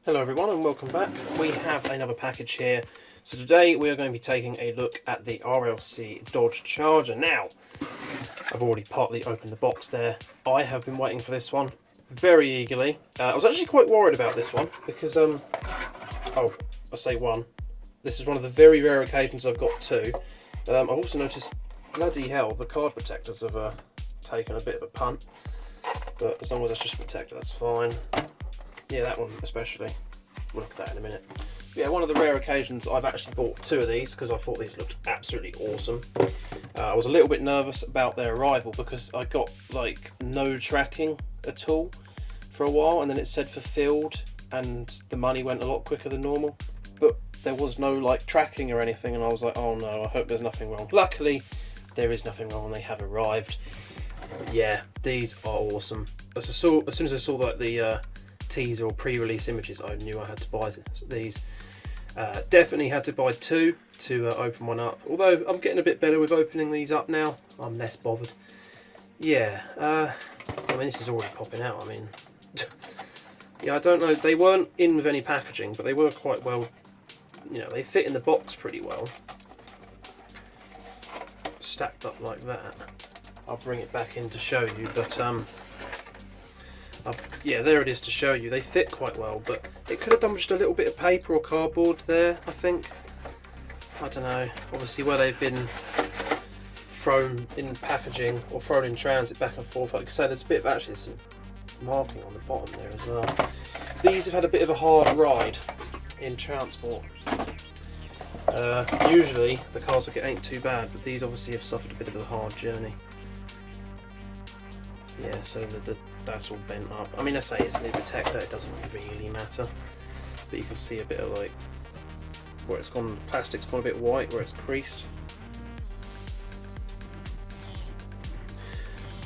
Hello everyone and welcome back. We have another package here. So today we are going to be taking a look at the RLC Dodge Charger. Now, I've already partly opened the box there. I have been waiting for this one very eagerly. I was actually quite worried about this one because, I say one. This is one of the very rare occasions I've got two. I've also noticed, bloody hell, the card protectors have taken a bit of a punt. But as long as that's just protected, that's fine. Yeah, that one especially. We'll look at that in a minute. Yeah, one of the rare occasions I've actually bought two of these because I thought these looked absolutely awesome. I was a little bit nervous about their arrival because I got like no tracking at all for a while, and then it said fulfilled and the money went a lot quicker than normal. But there was no like tracking or anything, and I was like, oh no, I hope there's nothing wrong. Luckily, there is nothing wrong and they have arrived. Yeah, these are awesome. As soon as I saw like the teaser or pre-release images, I knew I had to buy these. Definitely had to buy two to open one up, although I'm getting a bit better with opening these up now. I'm less bothered. Yeah, I mean, this is already popping out. I mean, yeah, I don't know, they weren't in with any packaging, but they were quite well, you know, they fit in the box pretty well, stacked up like that. I'll bring it back in to show you, but yeah, there it is to show you. They fit quite well, but it could have done with just a little bit of paper or cardboard there, I think. I don't know. Obviously, where they've been thrown in packaging or thrown in transit back and forth, like I said, there's a bit of actually some marking on the bottom there as well. These have had a bit of a hard ride in transport. Usually, the cars ain't too bad, but these obviously have suffered a bit of a hard journey. Yeah, so that's all bent up. I mean, I say it's a protector, it doesn't really matter. But you can see a bit of like where it's gone, the plastic's gone a bit white, where it's creased.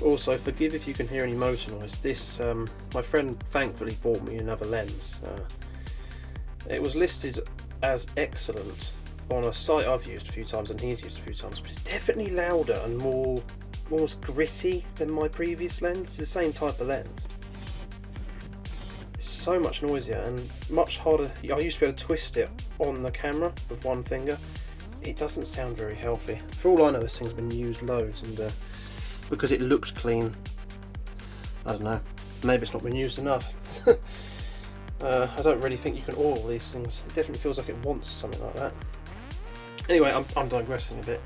Also, forgive if you can hear any motor noise. This, my friend thankfully bought me another lens. It was listed as excellent on a site I've used a few times and he's used a few times, but it's definitely louder and more almost gritty than my previous lens. It's the same type of lens. It's so much noisier and much harder. I used to be able to twist it on the camera with one finger. It doesn't sound very healthy. For all I know, this thing's been used loads, and because it looks clean, I don't know, maybe it's not been used enough. I don't really think you can oil these things. It definitely feels like it wants something like that. Anyway, I'm digressing a bit.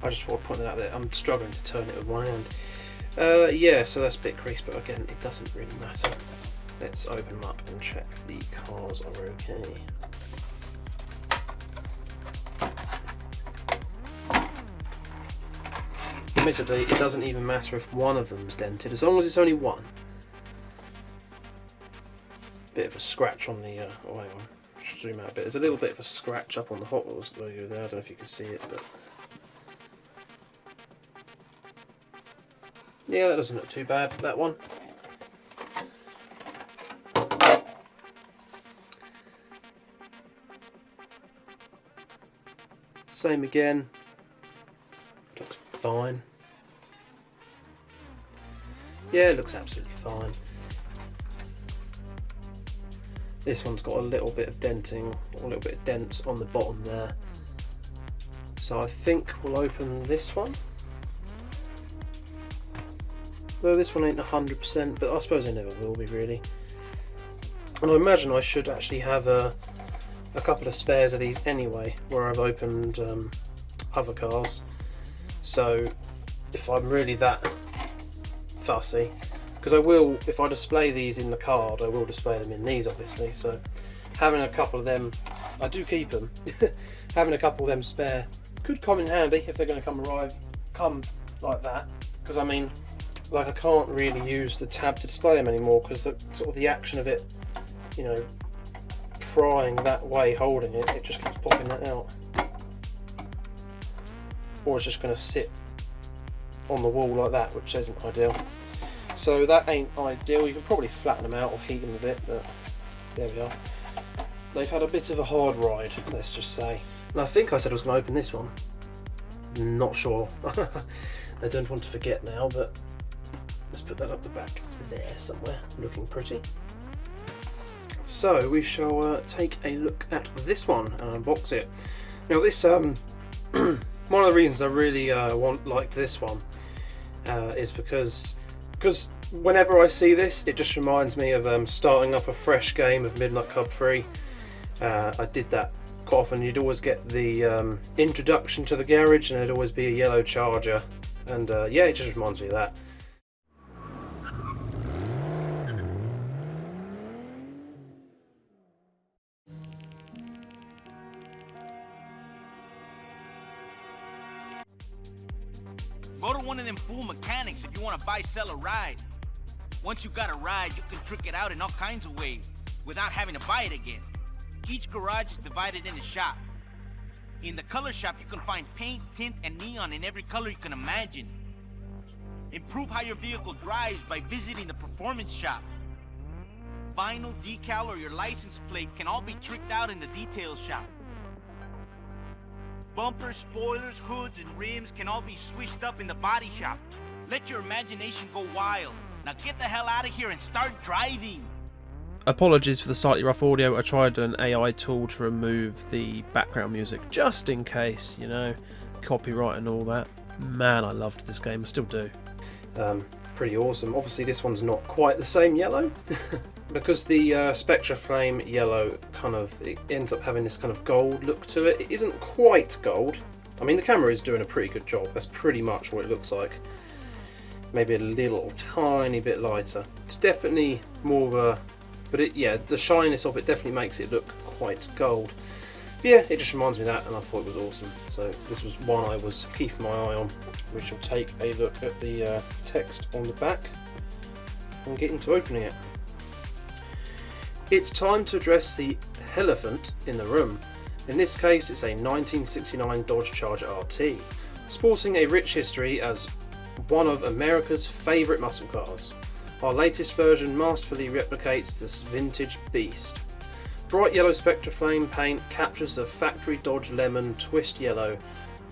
I just thought I'd point that out there. I'm struggling to turn it with one hand. Yeah, so that's a bit creased, but again, it doesn't really matter. Let's open them up and check the cars are okay. Admittedly, it doesn't even matter if one of them's dented, as long as it's only one. Bit of a scratch on the, oh hang on, zoom out a bit. There's a little bit of a scratch up on the Hot Wheels logo there. I don't know if you can see it, but yeah, that doesn't look too bad, that one. Same again, looks fine. Yeah, it looks absolutely fine. This one's got a little bit of denting, or a little bit of dents on the bottom there. So I think we'll open this one. Though this one ain't 100%, but I suppose it never will be really. And I imagine I should actually have a couple of spares of these anyway, where I've opened other cars. So if I'm really that fussy, because I will, if I display these in the card, I will display them in these obviously. So having a couple of them, I do keep them. Having a couple of them spare could come in handy if they're going to come like that. Because I mean, like I can't really use the tab to display them anymore because the sort of the action of it, you know, prying that way, holding it, it just keeps popping that out. Or it's just going to sit on the wall like that, which isn't ideal. So that ain't ideal. You can probably flatten them out or heat them a bit, but there we are. They've had a bit of a hard ride, let's just say. And I think I said I was going to open this one. Not sure. I don't want to forget now, but let's put that up the back there somewhere, looking pretty. So we shall take a look at this one and unbox it. Now this, one of the reasons I really like this one is because whenever I see this, it just reminds me of starting up a fresh game of Midnight Club 3. I did that quite often. You'd always get the introduction to the garage, and there'd always be a yellow Charger, and yeah, it just reminds me of that. Go to one of them fool mechanics if you want to buy, sell, or ride. Once you got a ride, you can trick it out in all kinds of ways without having to buy it again. Each garage is divided into shops. In the color shop, you can find paint, tint, and neon in every color you can imagine. Improve how your vehicle drives by visiting the performance shop. Vinyl, decal, or your license plate can all be tricked out in the detail shop. Bumpers, spoilers, hoods, and rims can all be switched up in the body shop. Let your imagination go wild. Now get the hell out of here and start driving. Apologies for the slightly rough audio. I tried an AI tool to remove the background music just in case, you know, copyright and all that. Man, I loved this game, I still do. Pretty awesome. Obviously this one's not quite the same yellow because the spectraflame yellow it ends up having this kind of gold look to it. It isn't quite gold. I mean, the camera is doing a pretty good job. That's pretty much what it looks like. Maybe a little tiny bit lighter. It's definitely more of a, but yeah, the shininess of it definitely makes it look quite gold. But yeah, it just reminds me of that, and I thought it was awesome. So this was one I was keeping my eye on. We shall take a look at the text on the back and get into opening it. It's time to address the elephant in the room. In this case, it's a 1969 Dodge Charger RT, sporting a rich history as one of America's favourite muscle cars. Our latest version masterfully replicates this vintage beast. Bright yellow spectraflame paint captures the factory Dodge Lemon twist yellow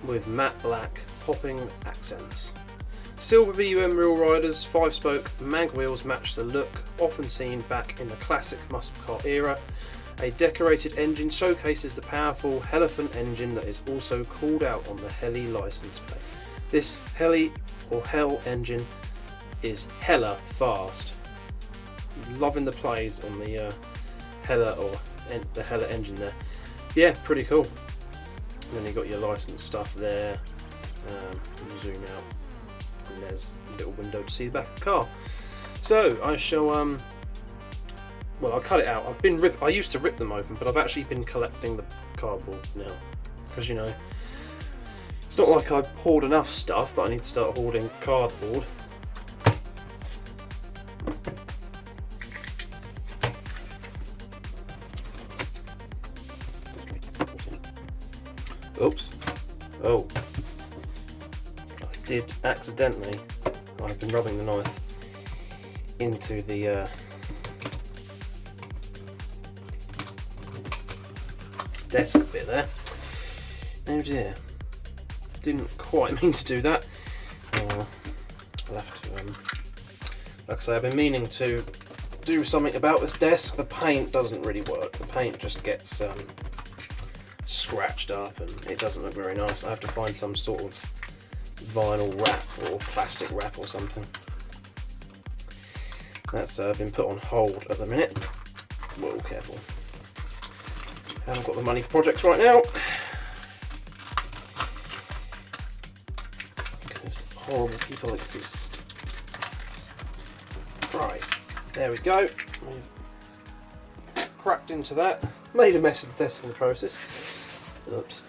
with matte black popping accents. Silver VUM Real Riders 5-spoke mag wheels match the look often seen back in the classic muscle car era. A decorated engine showcases the powerful Elephant engine that is also called out on the Heli license plate. This Heli or Hell engine is hella fast. Loving the plays on the Hella or the Hella engine there. Yeah, pretty cool. And then you got your license stuff there. Zoom out. And there's a little window to see the back of the car. So I shall well, I'll cut it out. I used to rip them open, but I've actually been collecting the cardboard now, because you know, it's not like I've hoarded enough stuff, but I need to start hoarding cardboard. Oops. Oh. I did accidentally. I've been rubbing the knife into the desk bit there. Oh dear. Didn't quite mean to do that. I'll have to, like I say, I've been meaning to do something about this desk. The paint doesn't really work. The paint just gets scratched up and it doesn't look very nice. I have to find some sort of vinyl wrap or plastic wrap or something. That's been put on hold at the minute. Whoa, careful. Haven't got the money for projects right now, because horrible people exist. Right, there we go. We've cracked into that. Made a mess of the desk in the process. Oops.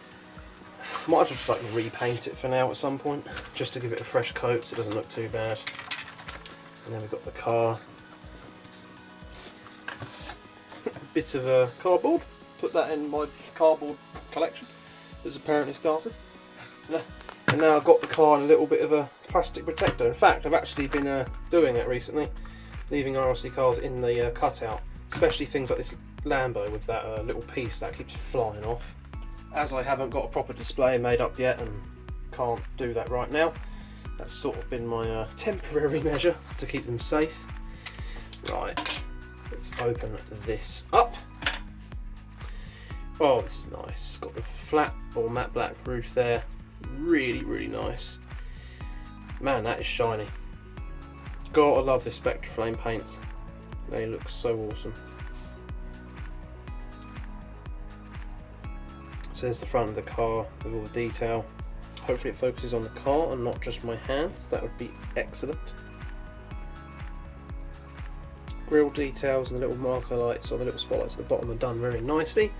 Might have to just like repaint it for now at some point, just to give it a fresh coat so it doesn't look too bad. And then we've got the car. Bit of cardboard. Put that in my cardboard collection that's apparently started. And now I've got the car in a little bit of a plastic protector. In fact, I've actually been doing it recently, leaving RLC cars in the cutout, especially things like this Lambo with that little piece that keeps flying off. As I haven't got a proper display made up yet and can't do that right now, that's sort of been my temporary measure to keep them safe. Right, let's open this up. Oh, this is nice. Got the flat or matte black roof there. Really, really nice. Man, that is shiny. Gotta love this spectraflame paint. They look so awesome. So there's the front of the car with all the detail. Hopefully it focuses on the car and not just my hands. That would be excellent. Grille details and the little marker lights or the little spotlights at the bottom are done very nicely.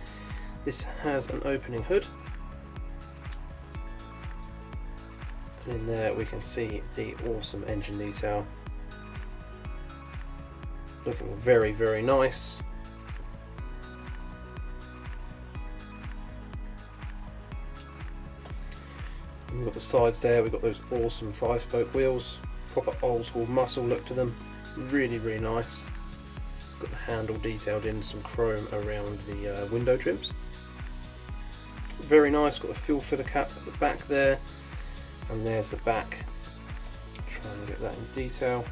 This has an opening hood. And in there we can see the awesome engine detail. Looking very, very nice. And we've got the sides there, we've got those awesome 5-spoke wheels. Proper old school muscle look to them. Really, really nice. Got the handle detailed in, some chrome around the window trims. Very nice, got the fuel filler cap at the back there. And there's the back. Trying to get that in detail.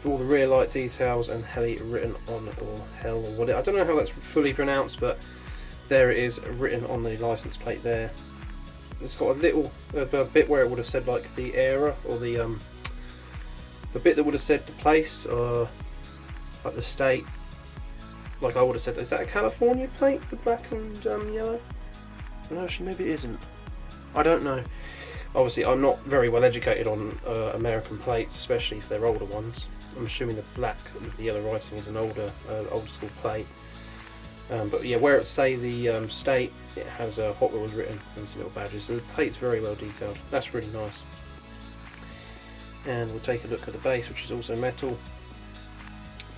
With all the rear light details and heli written on, or hell or what I don't know how that's fully pronounced, but there it is written on the license plate there. It's got a little a bit where it would have said like the era, or the bit that would have said the place, or like the state. Like I would have said, is that a California plate, the black and yellow? No, actually maybe it isn't. I don't know. Obviously I'm not very well educated on American plates, especially if they're older ones. I'm assuming the black with the yellow writing is an older, old school plate. But yeah, where it say the state, it has Hot Wheels written and some little badges. So the plate's very well detailed. That's really nice. And we'll take a look at the base, which is also metal.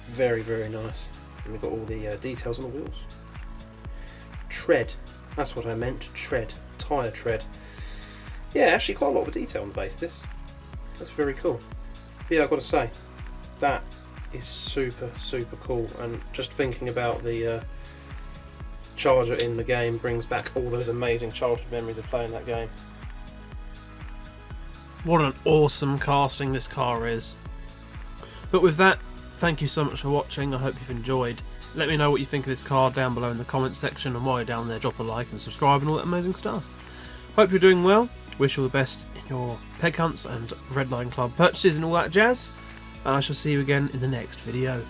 Very, very nice. And we've got all the details on the wheels. Tread. That's what I meant. Tread. Tyre tread. Yeah, actually quite a lot of detail on the base of this. That's very cool. But yeah, I've got to say, that is super, super cool. And just thinking about the Charger in the game brings back all those amazing childhood memories of playing that game. What an awesome casting this car is. But with that, thank you so much for watching. I hope you've enjoyed. Let me know what you think of this car down below in the comments section, and while you're down there, drop a like and subscribe and all that amazing stuff. Hope you're doing well. Wish you all the best in your peg hunts and Redline Club purchases and all that jazz. And I shall see you again in the next video.